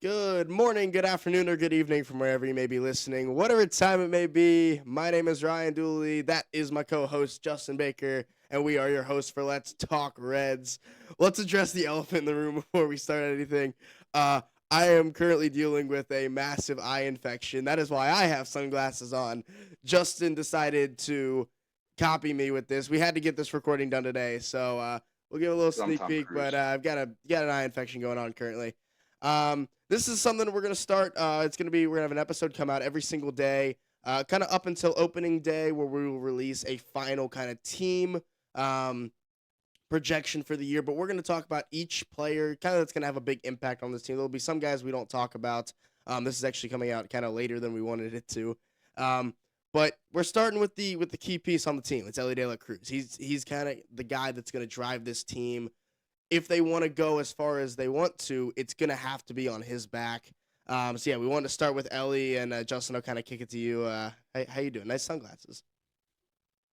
Good morning, good afternoon, or good evening from wherever you may be listening. Whatever time it may be, my name is Ryan Dooley. That is my co host, Justin Baker, and we are your hosts for Let's Talk Reds. Let's address the elephant in the room before we start anything. Uh, I am currently dealing with a massive eye infection. That is why I have sunglasses on. Justin decided to copy me with this. We had to get this recording done today, so we'll give a little 'Cause I'm sneak Tom peek, but Cruise. I've got an eye infection going on currently. This is something we're gonna start. We're gonna have an episode come out every single day, kind of up until opening day, where we will release a final kind of team um, projection for the year. But we're gonna talk about each player, kind of that's gonna have a big impact on this team. There'll be some guys we don't talk about. This is actually coming out kind of later than we wanted it to. Um, but we're starting with the key piece on the team. It's Elly De La Cruz. He's kind of the guy that's gonna drive this team if they want to go as far as they want to, it's gonna have to be on his back. So yeah, we wanted to start with Ellie and Justin. I'll kind of kick it to you. How you doing? Nice sunglasses.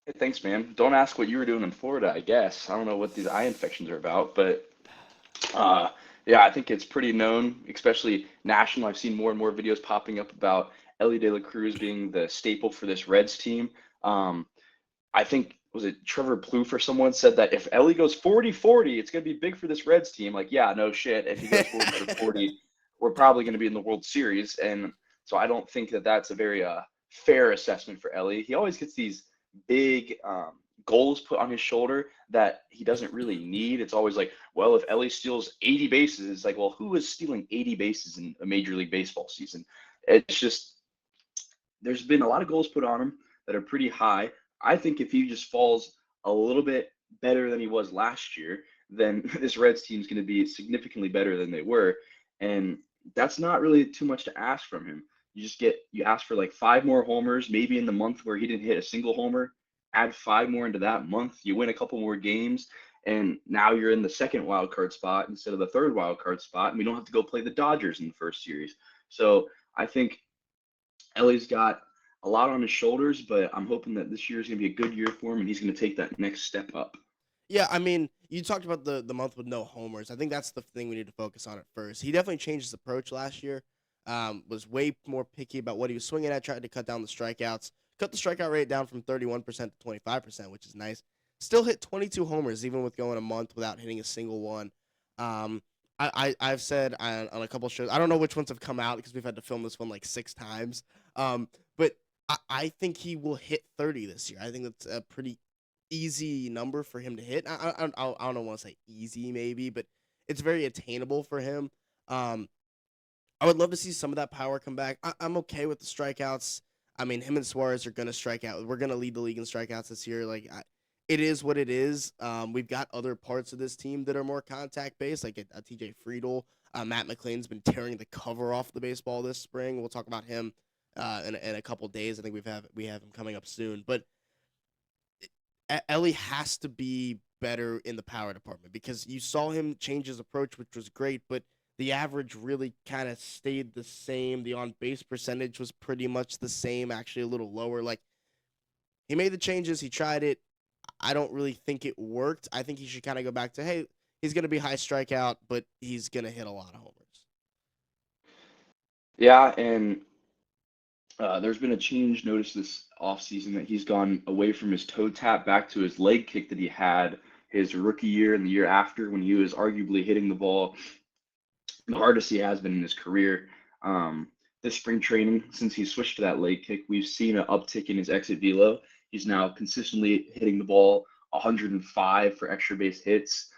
Hey, thanks, man. Don't ask what you were doing in Florida, I guess. I don't know what these eye infections are about, but uh, yeah, I think it's pretty known, especially national. I've seen more and more videos popping up about Elly De La Cruz being the staple for this Reds team. Um, I think, was it Trevor Plouffe or someone said that if Elly goes 40-40, it's going to be big for this Reds team. Like, yeah, no shit. If he goes 40 for 40, we're probably going to be in the World Series. And so I don't think that that's a very fair assessment for Elly. He always gets these big goals put on his shoulder that he doesn't really need. It's always like, well, if Elly steals 80 bases, it's like, well, who is stealing 80 bases in a Major League Baseball season? It's just, there's been a lot of goals put on him that are pretty high. I think if he just falls a little bit better than he was last year, then this Reds team is going to be significantly better than they were. And that's not really too much to ask from him. You ask for like five more homers, maybe in the month where he didn't hit a single homer, add five more into that month, you win a couple more games, and now you're in the second wild card spot instead of the third wild card spot, and we don't have to go play the Dodgers in the first series. So I think Ellie's got a lot on his shoulders, but I'm hoping that this year is going to be a good year for him and he's going to take that next step up. Yeah, I mean, you talked about the month with no homers. I think that's the thing we need to focus on at first. He definitely changed his approach last year. Was way more picky about what he was swinging at. Tried to cut down the strikeouts. Cut the strikeout rate down from 31% to 25%, which is nice. Still hit 22 homers even with going a month without hitting a single one. Um, I've said on a couple shows. I don't know which ones have come out because we've had to film this one like six times. But I think he will hit 30 this year. I think that's a pretty easy number for him to hit. I don't want to say easy maybe, but it's very attainable for him. Um, I would love to see some of that power come back. I'm okay with the strikeouts. I mean, him and Suarez are going to strike out. We're going to lead the league in strikeouts this year. It is what it is. We've got other parts of this team that are more contact based, like a TJ Friedel. Matt McLean's been tearing the cover off the baseball this spring. We'll talk about him in a couple days. I think we have him coming up soon. But Ellie has to be better in the power department because you saw him change his approach, which was great, but the average really kind of stayed the same. The on base percentage was pretty much the same, actually a little lower. Like he made the changes, he tried it. I don't really think it worked. I think he should kind of go back to, hey, he's going to be high strikeout, but he's going to hit a lot of homers. Yeah, and there's been a change noticed this offseason that he's gone away from his toe tap back to his leg kick that he had his rookie year and the year after when he was arguably hitting the ball the hardest he has been in his career. Um, this spring training, since he switched to that leg kick, we've seen an uptick in his exit velo. He's now consistently hitting the ball 105 for extra base hits.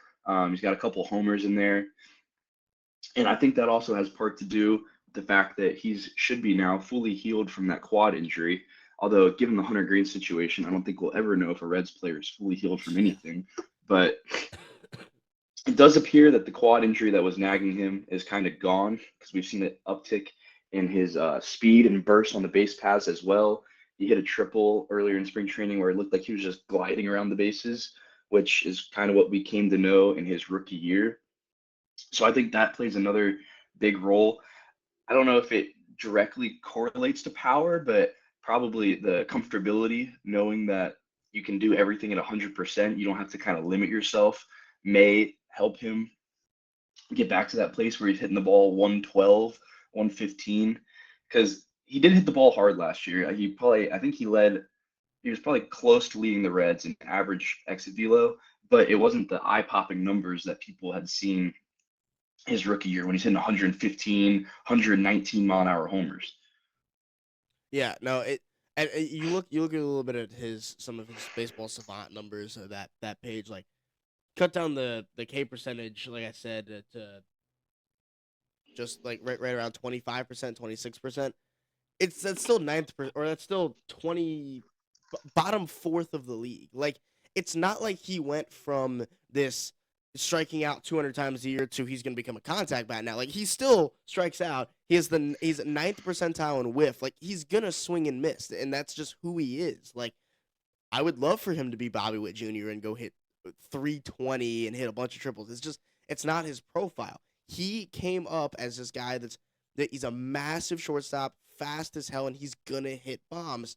He's got a couple homers in there. And I think that also has part to do with the fact that he's should be now fully healed from that quad injury. Although, given the Hunter Green situation, I don't think we'll ever know if a Reds player is fully healed from Yeah. anything. But it does appear that the quad injury that was nagging him is kind of gone because we've seen an uptick in his speed and burst on the base paths as well. He hit a triple earlier in spring training where it looked like he was just gliding around the bases, which is kind of what we came to know in his rookie year. So I think that plays another big role. I don't know if it directly correlates to power, but probably the comfortability, knowing that you can do everything at 100%, you don't have to kind of limit yourself, may help him get back to that place where he's hitting the ball 112, 115, because he did hit the ball hard last year. I think he was probably close to leading the Reds in average exit velo, but it wasn't the eye-popping numbers that people had seen his rookie year when he's hitting 115, 119 mile an hour homers. Yeah, no, and you look at a little bit at his some of his baseball savant numbers, that page, like cut down the K percentage, like I said, to just like right around 25%, 26%. That's still or that's still 20 bottom fourth of the league. Like it's not like he went from this striking out 200 times a year to he's going to become a contact bat now. Like he still strikes out. He's ninth percentile in whiff. Like he's going to swing and miss, and that's just who he is. Like I would love for him to be Bobby Witt Jr. and go hit 320 and hit a bunch of triples. It's not his profile. He came up as this guy that he's a massive shortstop, fast as hell, and he's gonna hit bombs.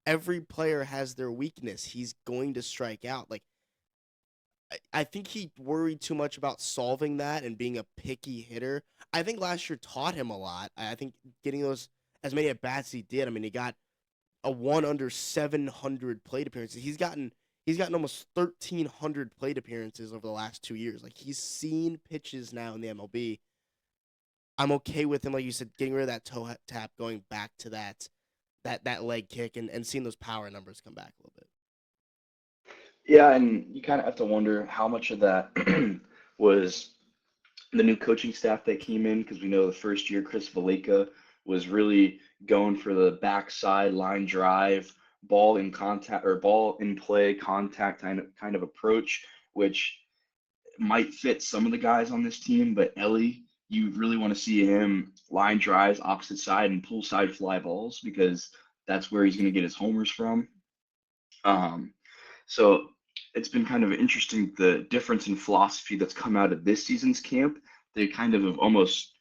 Every player has their weakness. He's going to strike out. Like I think he worried too much about solving that and being a picky hitter. I think last year taught him a lot. I think getting those as many at bats as he did. I mean, he got a one under 700 plate appearances. He's gotten almost 1,300 plate appearances over the last 2 years. Like he's seen pitches now in the MLB. I'm okay with him, like you said, getting rid of that toe tap, going back to that leg kick, and seeing those power numbers come back a little bit. Yeah, and you kind of have to wonder how much of that was the new coaching staff that came in, because we know the first year Chris Valleca was really going for the backside line drive, ball in contact or ball in play contact kind of approach, which might fit some of the guys on this team, but Elly, you really want to see him line drives opposite side and pull side fly balls because that's where he's going to get his homers from. Um, so it's been kind of interesting the difference in philosophy that's come out of this season's camp. They kind of have almost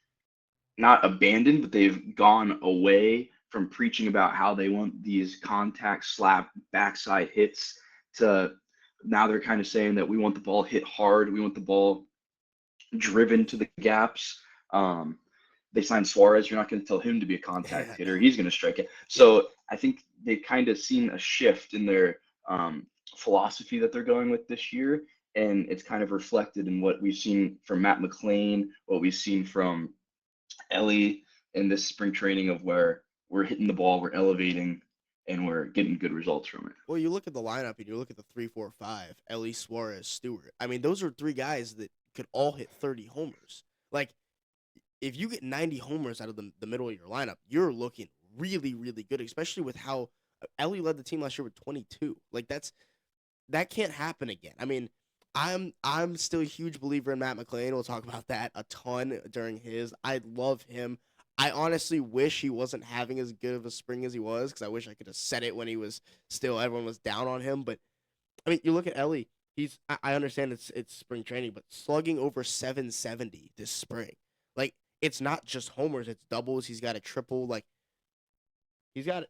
not abandoned, but they've gone away from preaching about how they want these contact slap backside hits to now they're kind of saying that we want the ball hit hard, we want the ball driven to the gaps. Um, they signed Suarez. You're not going to tell him to be a contact Yeah, hitter. no. He's going to strike it. Yeah. So I think they've kind of seen a shift in their philosophy that they're going with this year. And it's kind of reflected in what we've seen from Matt McLean, what we've seen from Elly in this spring training of where we're hitting the ball, we're elevating, and we're getting good results from it. Well, you look at the lineup and you look at the 3-4-5, Ellie, Suarez, Stewart. I mean, those are three guys that could all hit 30 homers. Like, if you get 90 homers out of the middle of your lineup, you're looking really, really good, especially with how Ellie led the team last year with 22. Like, that can't happen again. I mean, I'm still a huge believer in Matt McLean. We'll talk about that a ton during his. I love him. I honestly wish he wasn't having as good of a spring as he was because I wish I could have said it when he was still everyone was down on him. But I mean, you look at Ellie. I understand it's spring training, but slugging over 770 this spring. Like it's not just homers, it's doubles. He's got a triple. Like he's got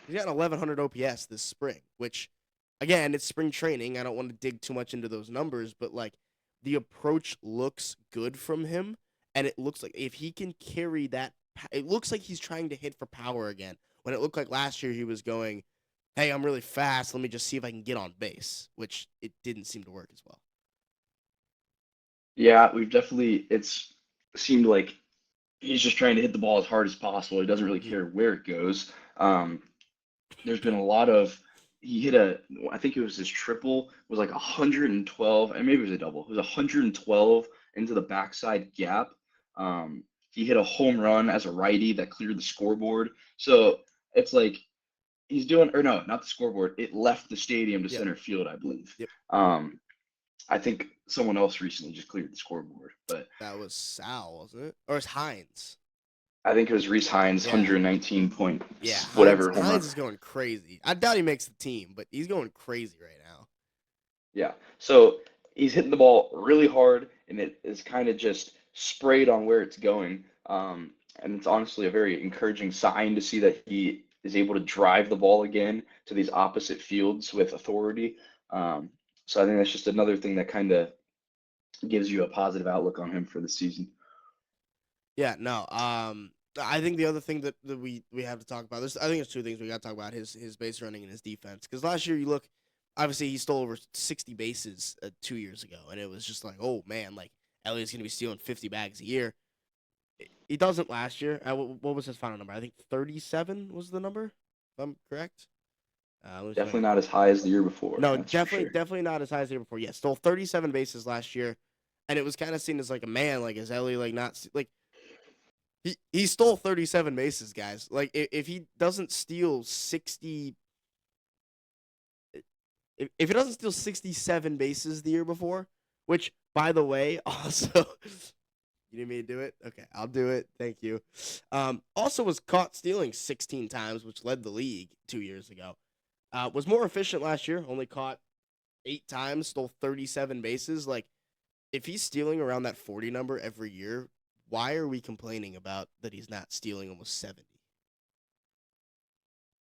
he's got an 1100 OPS this spring, which again, it's spring training. I don't want to dig too much into those numbers, but like the approach looks good from him, and it looks like if he can carry that, it looks like he's trying to hit for power again. When it looked like last year he was going, "Hey, I'm really fast. Let me just see if I can get on base," which it didn't seem to work as well. Yeah, we've definitely, it's seemed like he's just trying to hit the ball as hard as possible. He doesn't really Mm-hmm. care where it goes. There's been a lot of he hit a I think it was his triple was like 112 and maybe it was a double. It was 112 into the backside gap. He hit a home run as a righty that cleared the scoreboard. So it's like he's doing or no, not the scoreboard. It left the stadium to Yep. center field, I believe. Yep. Um, I think someone else recently just cleared the scoreboard, but That was Sal, wasn't it? Or it's Hines. I think it was Reese Hines, Yeah. 119 point Yeah. Hines whatever home run. Hines is going crazy. I doubt he makes the team, but he's going crazy right now. Yeah. So he's hitting the ball really hard, and it is kind of just sprayed on where it's going. And it's honestly a very encouraging sign to see that he is able to drive the ball again to these opposite fields with authority. So I think that's just another thing that kind of gives you a positive outlook on him for the season. Yeah, no. I think the other thing that we have to talk about. I think there's two things we got to talk about: his base running and his defense. Because last year, you look, obviously he stole over 60 bases 2 years ago, and it was just like, oh man, like Elliott's gonna be stealing 50 bags a year. He doesn't last year. What was his final number? I think 37 was the number. If I'm correct. Let me see if I Definitely can not find. as high as the year before, No, that's for definitely, sure. definitely not as high as the year before. Yeah, stole 37 bases last year, and it was kind of seen as like a man, like is Ellie like not like he stole 37 bases, guys. Like if he doesn't steal 60, if he doesn't steal 67 bases the year before, which by the way, also you need me to do it? Okay, I'll do it. Thank you. Also was caught stealing 16 times, which led the league 2 years ago. Was more efficient last year. Only caught 8 times, stole 37 bases. Like if he's stealing around that 40 number every year, why are we complaining about that he's not stealing almost 70?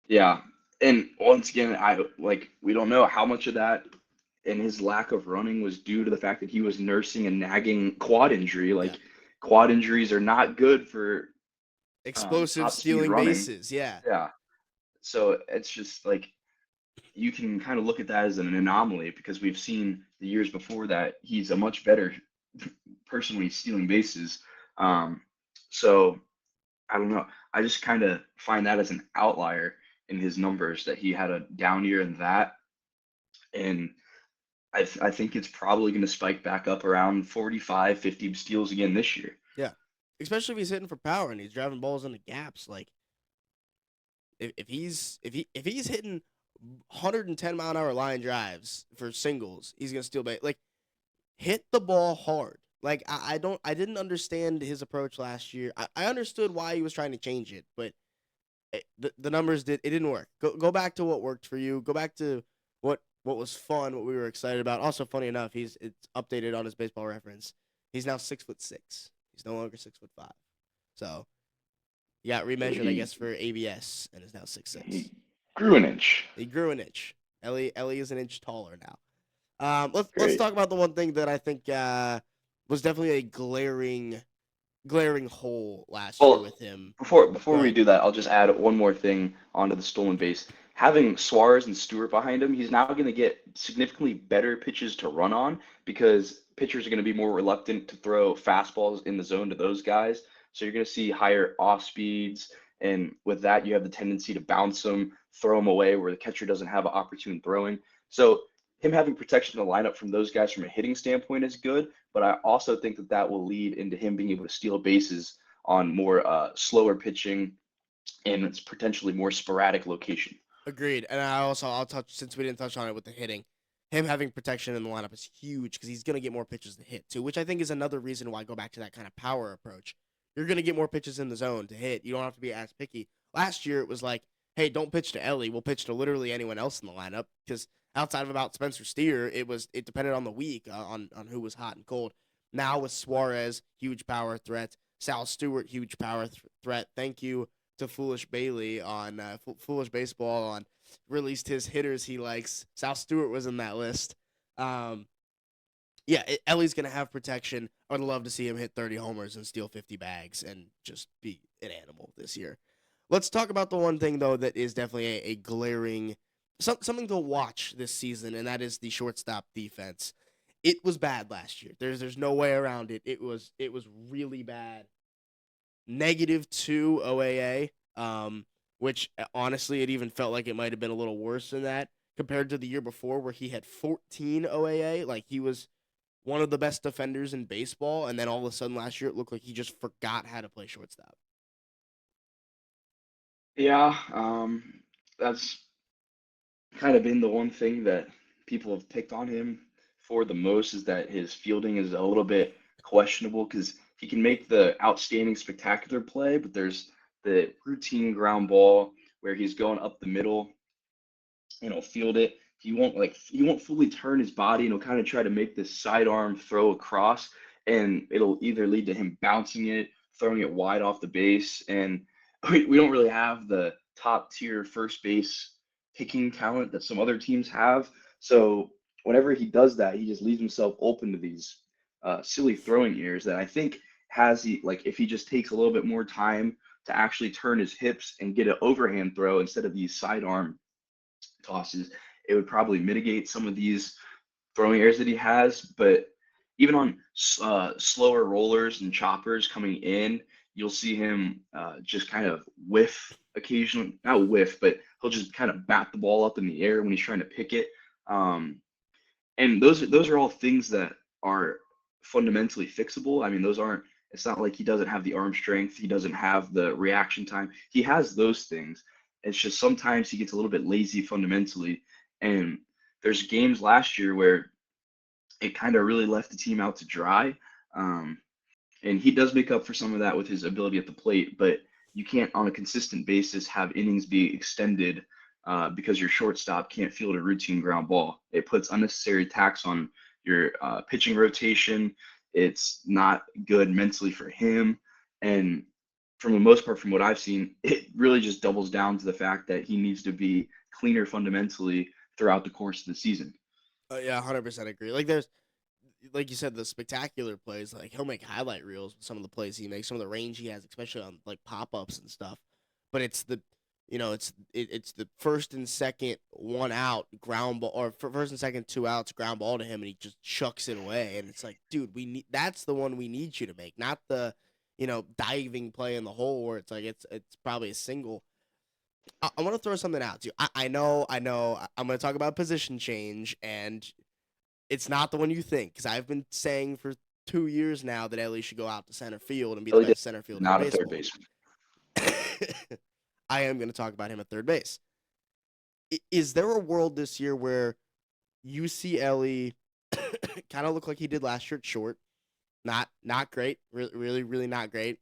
Yeah. And once again, we don't know how much of that and his lack of running was due to the fact that he was nursing a nagging quad injury. Yeah. Like quad injuries are not good for Explosive top speed stealing running. bases. Yeah. Yeah. So it's just like you can kind of look at that as an anomaly because we've seen the years before that he's a much better person when he's stealing bases. Um, so I don't know. I just kind of find that as an outlier in his numbers that he had a down year in that. And I think it's probably going to spike back up around 45, 50 steals again this year. Yeah. Especially if he's hitting for power and he's driving balls into gaps. Like if he's hitting 110-mile-an-hour line drives for singles, he's gonna steal base. Like hit the ball hard. Like I didn't understand his approach last year. I understood why he was trying to change it, but the numbers it didn't work. Go back to what worked for you. Go back to what was fun, what we were excited about. Also, funny enough, it's updated on his baseball reference. He's now 6'6". He's no longer 6'5". So he got So remeasured, I he guess, for ABS and is now 6'6". he grew an inch. He grew an inch. Ellie is an inch taller now. Let's Great. talk about the one thing that I think was definitely a glaring hole last year Well, with him. before Go we ahead. do that, I'll just add one more thing onto the stolen base. Having Suarez and Stewart behind him, he's now going to get significantly better pitches to run on because pitchers are going to be more reluctant to throw fastballs in the zone to those guys. So you're going to see higher off speeds, and with that, you have the tendency to bounce them, throw them away where the catcher doesn't have an opportune throwing. So him having protection in the lineup from those guys from a hitting standpoint is good, but I also think that that will lead into him being able to steal bases on more slower pitching and it's potentially more sporadic location. Agreed. And I'll touch since we didn't touch on it with the hitting. Him having protection in the lineup is huge because he's gonna get more pitches to hit too, which I think is another reason why I go back to that kind of power approach. You're gonna get more pitches in the zone to hit. You don't have to be as picky. Last year it was like, hey, don't pitch to Ellie. We'll pitch to literally anyone else in the lineup because outside of about Spencer Steer, it depended on the week on who was hot and cold. Now with Suarez, huge power threat. Sal Stewart, huge power threat. Thank you to Foolish Bailey on Foolish Baseball on released his hitters he likes. Sal Stewart was in that list. Um, yeah, Ellie's gonna have protection. I would love to see him hit 30 homers and steal 50 bags and just be an animal this year. Let's talk about the one thing though that is definitely a glaring something to watch this season, and that is the shortstop defense. It was bad last year. There's no way around it. It was really bad. -2 OAA, which honestly, it even felt like it might have been a little worse than that compared to the year before where he had 14 OAA. Like he was one of the best defenders in baseball, and then all of a sudden last year it looked like he just forgot how to play shortstop. Yeah, that's kind of been the one thing that people have picked on him for the most is that his fielding is a little bit questionable because he can make the outstanding spectacular play, but there's the routine ground ball where he's going up the middle, field it. He won't fully turn his body and he'll kind of try to make this sidearm throw across and it'll either lead to him bouncing it, throwing it wide off the base. And we don't really have the top tier first base picking talent that some other teams have. So whenever he does that, he just leaves himself open to these silly throwing errors that I think has the like if he just takes a little bit more time to actually turn his hips and get an overhand throw instead of these sidearm tosses, it would probably mitigate some of these throwing errors that he has. But even on slower rollers and choppers coming in, you'll see him just kind of whiff occasionally, not whiff, but he'll just kind of bat the ball up in the air when he's trying to pick it. Um, and those are all things that are fundamentally fixable. I mean, those aren't. It's not like he doesn't have the arm strength. He doesn't have the reaction time. He has those things. It's just sometimes he gets a little bit lazy fundamentally. And there's games last year where it kind of really left the team out to dry. Um, and he does make up for some of that with his ability at the plate, but you can't on a consistent basis have innings be extended because your shortstop can't field a routine ground ball. It puts unnecessary tax on your pitching rotation. It's not good mentally for him. And from the most part, from what I've seen, it really just doubles down to the fact that he needs to be cleaner fundamentally throughout the course of the season. Yeah, 100% agree. Like there's like you said, the spectacular plays. Like he'll make highlight reels with some of the plays he makes, some of the range he has, especially on like pop ups and stuff. But it's the it's the first and second one out ground ball, or first and second two outs ground ball to him, and he just chucks it away. And it's like, dude, we need that's the one we need you to make, not the diving play in the hole where it's like it's probably a single. I want to throw something out to you. I know. I'm going to talk about position change, and it's not the one you think, because I've been saying for 2 years now that Ellie should go out to center field and be the Really, best center fielder in not a third baseball. baseman. I am going to talk about him at third base. Is there a world this year where you see Ellie kind of look like he did last year at short? Not great, really, really not great.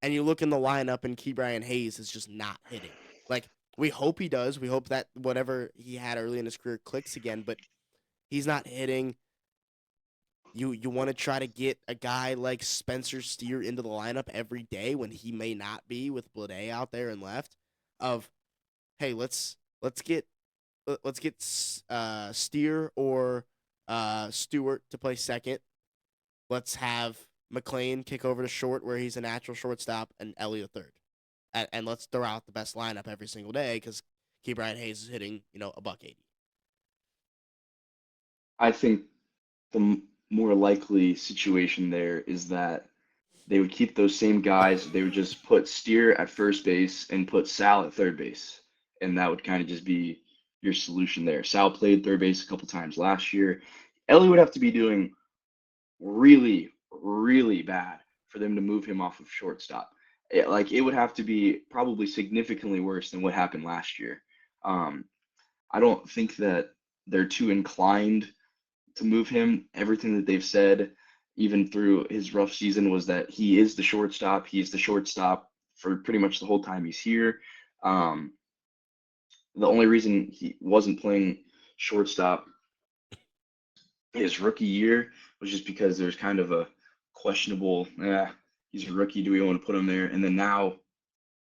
And you look in the lineup and Ke'Bryan Hayes is just not hitting. Like, we hope he does. We hope that whatever he had early in his career clicks again, but he's not hitting. You want to try to get a guy like Spencer Steer into the lineup every day when he may not be with Blade out there and left. Of hey, let's get Steer or Stewart to play second. Let's have McLean kick over to short where he's a natural shortstop and Elliott third. And let's throw out the best lineup every single day because Ke'Bryan Hayes is hitting, a buck 80. I think the more likely situation there is that they would keep those same guys. They would just put Steer at first base and put Sal at third base, and that would kind of just be your solution there. Sal played third base a couple times last year. Ellie would have to be doing really, really bad for them to move him off of shortstop. It would have to be probably significantly worse than what happened last year. Um, I don't think that they're too inclined to move him. Everything that they've said, even through his rough season, was that he is the shortstop. He's the shortstop for pretty much the whole time he's here. Um, the only reason he wasn't playing shortstop his rookie year was just because there's kind of a questionable, he's a rookie. Do we want to put him there? And then now,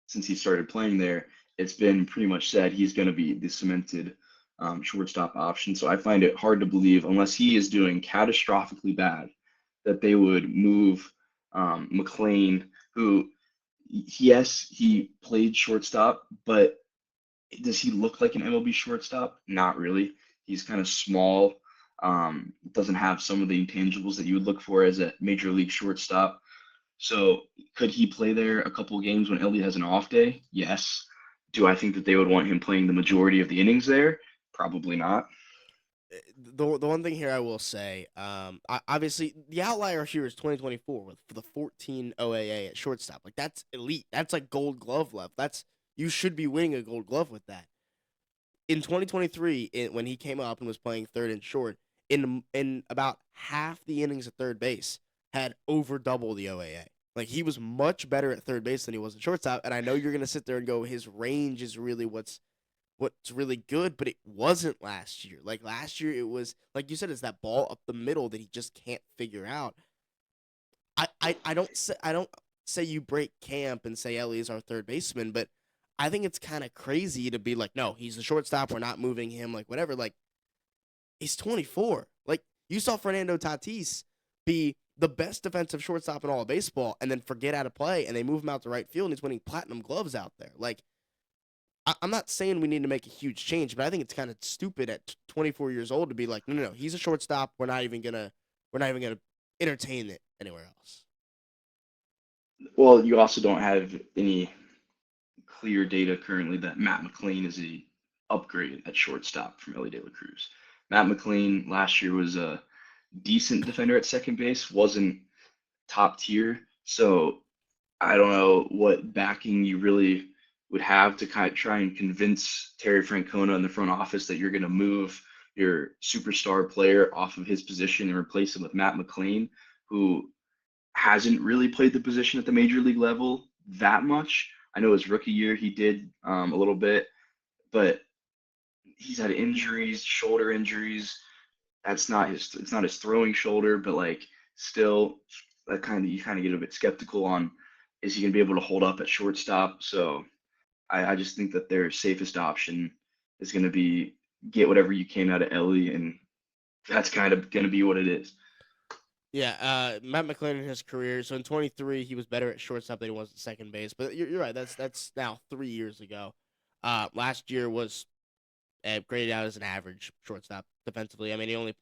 since he started playing there, it's been pretty much said he's going to be the cemented shortstop option. So I find it hard to believe, unless he is doing catastrophically bad, that they would move McLean, who, yes, he played shortstop, but does he look like an MLB shortstop? Not really. He's kind of small, doesn't have some of the intangibles that you would look for as a major league shortstop. So could he play there a couple of games when Ellie has an off day? Yes. Do I think that they would want him playing the majority of the innings there? Probably not. The one thing here I will say, obviously the outlier here is 2024 with for the 14 OAA at shortstop. Like that's elite. That's like Gold Glove level. You should be winning a Gold Glove with that. In 2023, when he came up and was playing third and short, in about half the innings at third base, had over double the OAA. Like he was much better at third base than he was at shortstop. And I know you're gonna sit there and go, his range is really what's really good, but it wasn't last year. Like last year, it was like you said, it's that ball up the middle that he just can't figure out. I don't say you break camp and say Ellie is our third baseman, but I think it's kind of crazy to be like, no, he's the shortstop. We're not moving him. Like whatever. Like he's 24. Like you saw Fernando Tatis be the best defensive shortstop in all of baseball and then forget how to play and they move him out to right field and he's winning platinum gloves out there. Like, I'm not saying we need to make a huge change, but I think it's kind of stupid at 24 years old to be like, no, he's a shortstop. We're not even gonna entertain it anywhere else. Well, you also don't have any clear data currently that Matt McLean is a upgrade at shortstop from Elly De La Cruz. Matt McLean last year was a decent defender at second base, wasn't top tier. So I don't know what backing you really would have to kind of try and convince Terry Francona in the front office that you're going to move your superstar player off of his position and replace him with Matt McLean, who hasn't really played the position at the major league level that much. I know his rookie year he did a little bit, but he's had injuries, shoulder injuries. That's not his. It's not his throwing shoulder, but like still, that kind of you kind of get a bit skeptical on is he going to be able to hold up at shortstop? So I just think that their safest option is going to be get whatever you can out of Ellie, and that's kind of going to be what it is. Yeah, Matt McLean in his career. So in 23, he was better at shortstop than he was at second base. But you're right. That's now 3 years ago. Last year was graded out as an average shortstop defensively. I mean, he only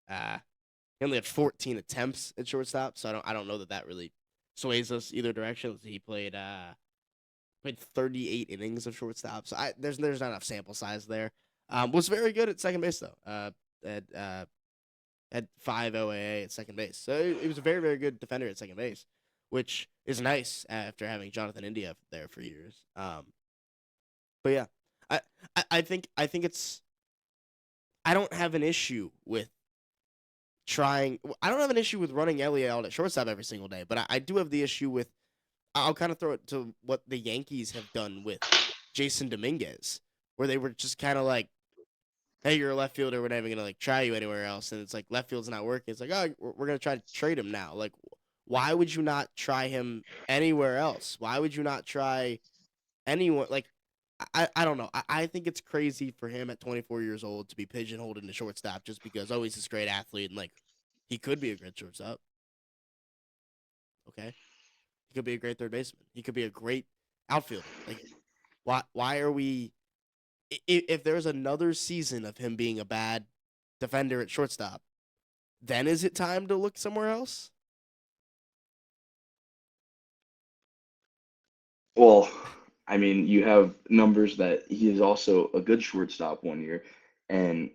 had 14 attempts at shortstop. So I don't know that really sways us either direction. He played 38 innings of shortstop. So there's not enough sample size there. Was very good at second base though. At had 5 OAA at second base. So he was a very, very good defender at second base, which is nice after having Jonathan India there for years. But yeah, I think it's I don't have an issue with trying. I don't have an issue with running Elliott out at shortstop every single day, but I do have the issue with. I'll kind of throw it to what the Yankees have done with Jason Dominguez, where they were just kind of like, hey, you're a left fielder. We're never gonna like try you anywhere else. And it's like left field's not working. It's like, oh, we're gonna try to trade him now. Like, why would you not try him anywhere else? Why would you not try anyone? Like, I don't know. I think it's crazy for him at 24 years old to be pigeonholed into shortstop just because he's this great athlete and like he could be a great shortstop. Okay, he could be a great third baseman. He could be a great outfielder. Like, why are we? If there's another season of him being a bad defender at shortstop, then is it time to look somewhere else? Well, I mean, you have numbers that he is also a good shortstop one year, and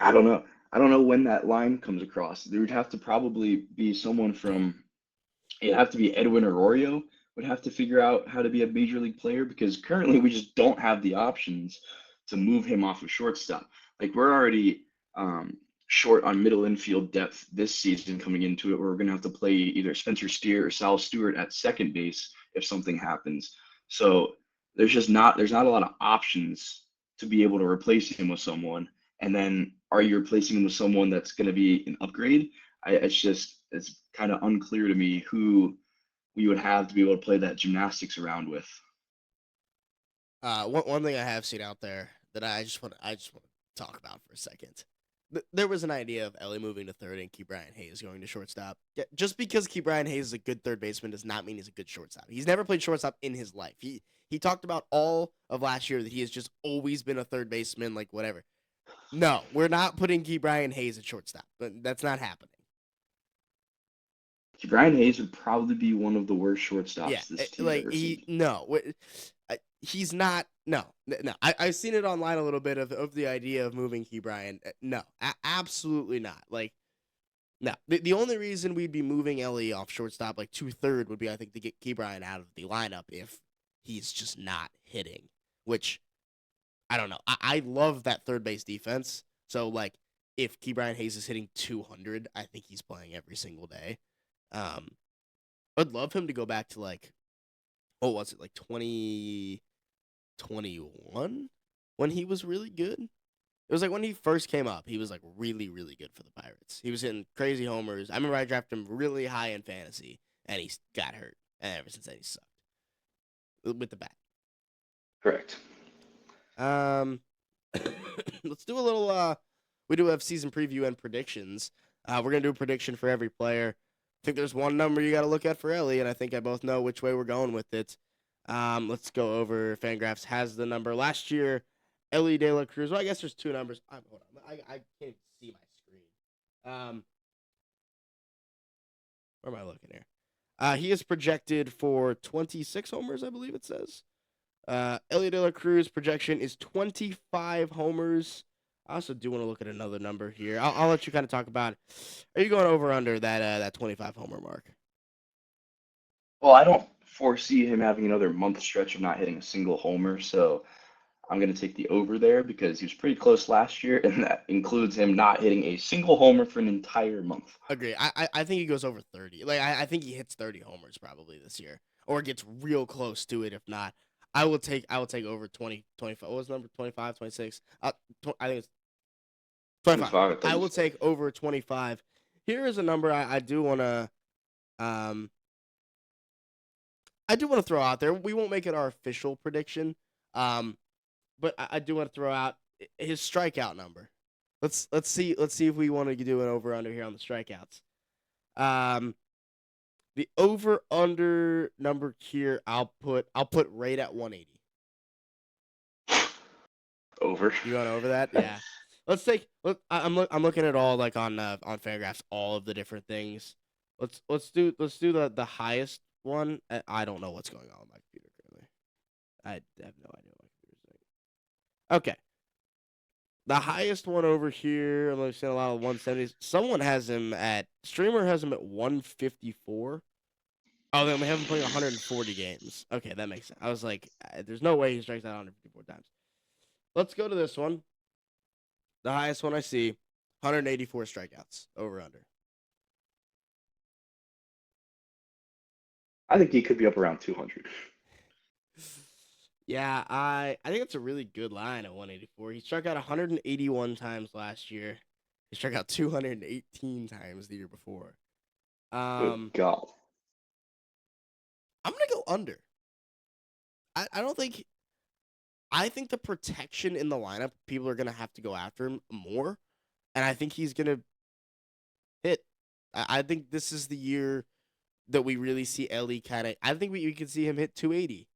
I don't know. I don't know when that line comes across. There would have to probably be someone from it'd have to be Edwin Arroyo would have to figure out how to be a major league player because currently we just don't have the options to move him off of shortstop. Like we're already short on middle infield depth this season coming into it. Where we're going to have to play either Spencer Steer or Sal Stewart at second base if something happens. So there's not a lot of options to be able to replace him with someone. And then are you replacing him with someone that's going to be an upgrade? It's kind of unclear to me who we would have to be able to play that gymnastics around with. One thing I have seen out there that I just want to talk about for a second. There was an idea of Ellie moving to third and Ke'Bryan Hayes going to shortstop. Yeah, just because Ke'Bryan Hayes is a good third baseman does not mean he's a good shortstop. He's never played shortstop in his life. He talked about all of last year that he has just always been a third baseman, like whatever. No, we're not putting Ke'Bryan Hayes at shortstop. That's not happening. Brian Hayes would probably be one of the worst Yeah, shortstops this team's like ever seen. he's not. No, no. I've seen it online a little bit of the idea of moving Ke'Bryan. No, absolutely not. Like, no. The only reason we'd be moving Ellie off shortstop like to third would be I think to get Ke'Bryan out of the lineup if he's just not hitting. Which I don't know. I love that third base defense. So like, if Ke'Bryan Hayes is hitting 200, I think he's playing every single day. Um, I'd love him to go back to like, what was it, like 2021 when he was really good? It was like when he first came up, he was like really, really good for the Pirates. He was hitting crazy homers. I remember I drafted him really high in fantasy, and he got hurt. And ever since then, he sucked with the bat. Correct. Um, let's do a little. We do have season preview and predictions. We're gonna do a prediction for every player. I think there's one number you got to look at for Elly, and I think I both know which way we're going with it. Let's go over. Fangraphs has the number last year. Elly De La Cruz. Well, I guess there's two numbers. Hold on, I can't even see my screen. Where am I looking here? He is projected for 26 homers, I believe it says. Elly De La Cruz projection is 25 homers. I also do want to look at another number here. I'll let you kind of talk about it. Are you going over under that 25 homer mark? Well, I don't foresee him having another month stretch of not hitting a single homer, so I'm going to take the over there because he was pretty close last year, and that includes him not hitting a single homer for an entire month. Agree. I think he goes over 30. Like I think he hits 30 homers probably this year, or gets real close to it. If not, I will take over 20, 25. What was the number? 25, 26. I think it's 25. 25, I thought I you will said. take over 25. Here is a number I do want to um throw out there. We won't make it our official prediction. Um, but I do want to throw out his strikeout number. Let's see if we want to do an over under here on the strikeouts. Um, the over under number here I'll put right at 180. Over. You going over that? Yeah. Let's take. I'm looking at all like on Fangraphs, all of the different things. Let's do the highest one. I don't know what's going on with my computer currently. I have no idea what my computer's doing. Okay. The highest one over here, I'm seeing a lot of 170s. Someone has him streamer has him at 154. Oh, they have him playing 140 games. Okay, that makes sense. I was like, there's no way he strikes out 154 times. Let's go to this one. The highest one I see, 184 strikeouts over under. I think he could be up around 200. Yeah, I think it's a really good line at 184. He struck out 181 times last year. He struck out 218 times the year before. Good God. I'm gonna go under. I don't think. I think the protection in the lineup, people are gonna have to go after him more, and I think he's gonna hit. I think this is the year that we really see Elly kind of. I think we can see him hit 280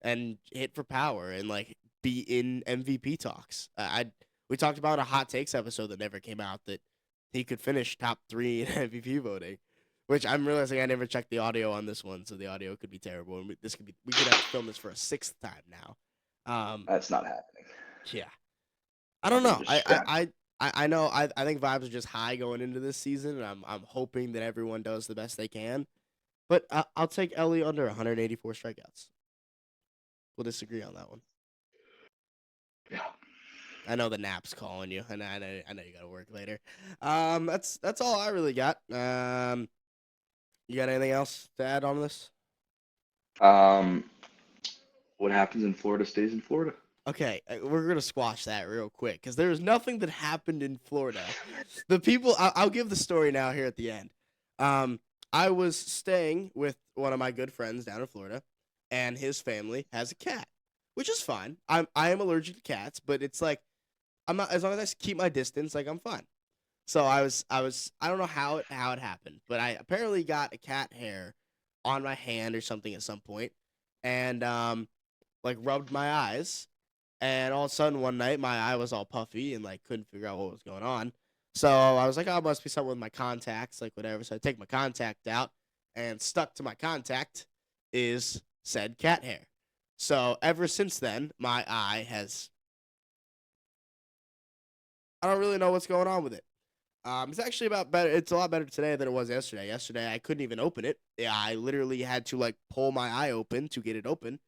and hit for power and like be in MVP talks. We talked about a hot takes episode that never came out that he could finish top 3 in MVP voting, which I'm realizing I never checked the audio on this one, so the audio could be terrible. And we could have to film this for a 6th time now. That's not happening. Yeah, I don't know. Just scrap. I know. I think vibes are just high going into this season, and I'm hoping that everyone does the best they can. But I'll take Elly under 184 strikeouts. We'll disagree on that one. Yeah. I know the nap's calling you, and I know you got to work later. That's all I really got. You got anything else to add on this? What happens in Florida stays in Florida. Okay, we're gonna squash that real quick because there was nothing that happened in Florida. The people, I'll give the story now here at the end. I was staying with one of my good friends down in Florida, and his family has a cat, which is fine. I am allergic to cats, but it's like I'm not, as long as I keep my distance, like I'm fine. So I don't know how it happened, but I apparently got a cat hair on my hand or something at some point, and like rubbed my eyes, and all of a sudden one night my eye was all puffy and like couldn't figure out what was going on. So I was like, oh, it must be something with my contacts, like whatever. So I take my contact out, and stuck to my contact is said cat hair. So ever since then, my eye has. I don't really know what's going on with it. It's actually about better. It's a lot better today than it was yesterday. Yesterday I couldn't even open it. Yeah, I literally had to like pull my eye open to get it open.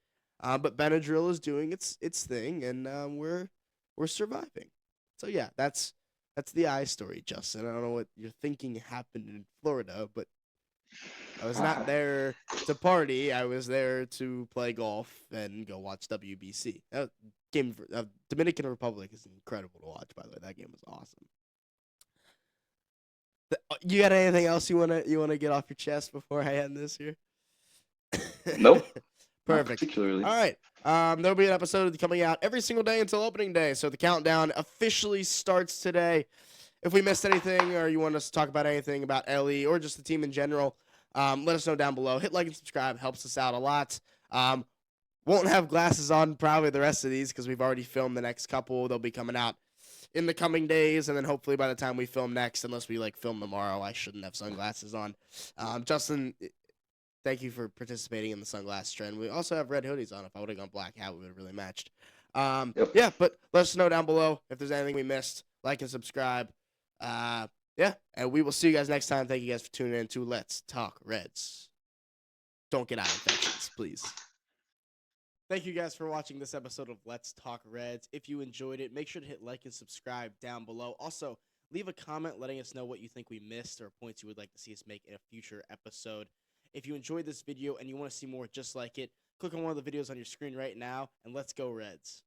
But Benadryl is doing its thing, and we're surviving. So yeah, that's the eye story, Justin. I don't know what you're thinking happened in Florida, but I was not there to party. I was there to play golf and go watch WBC. That game, Dominican Republic is incredible to watch. By the way, that game was awesome. You got anything else you wanna get off your chest before I end this here? Nope. Not Perfect. particularly. All right. There'll be an episode coming out every single day until opening day. So the countdown officially starts today. if we missed anything or you want us to talk about anything about Elly or just the team in general, let us know down below. Hit like and subscribe. Helps us out a lot. Won't have glasses on probably the rest of these because we've already filmed the next couple. They'll be coming out in the coming days, and then hopefully by the time we film next, unless we film tomorrow, I shouldn't have sunglasses on. Justin, thank you for participating in the sunglasses trend. We also have red hoodies on. If I would have gone black hat, we would have really matched. Yep. Yeah, but let us know down below if there's anything we missed. Like and subscribe. Yeah, and we will see you guys next time. Thank you guys for tuning in to Let's Talk Reds. Don't get eye infections, please. Thank you guys for watching this episode of Let's Talk Reds. If you enjoyed it, make sure to hit like and subscribe down below. Also, leave a comment letting us know what you think we missed or points you would like to see us make in a future episode. If you enjoyed this video and you want to see more just like it, click on one of the videos on your screen right now, and let's go Reds.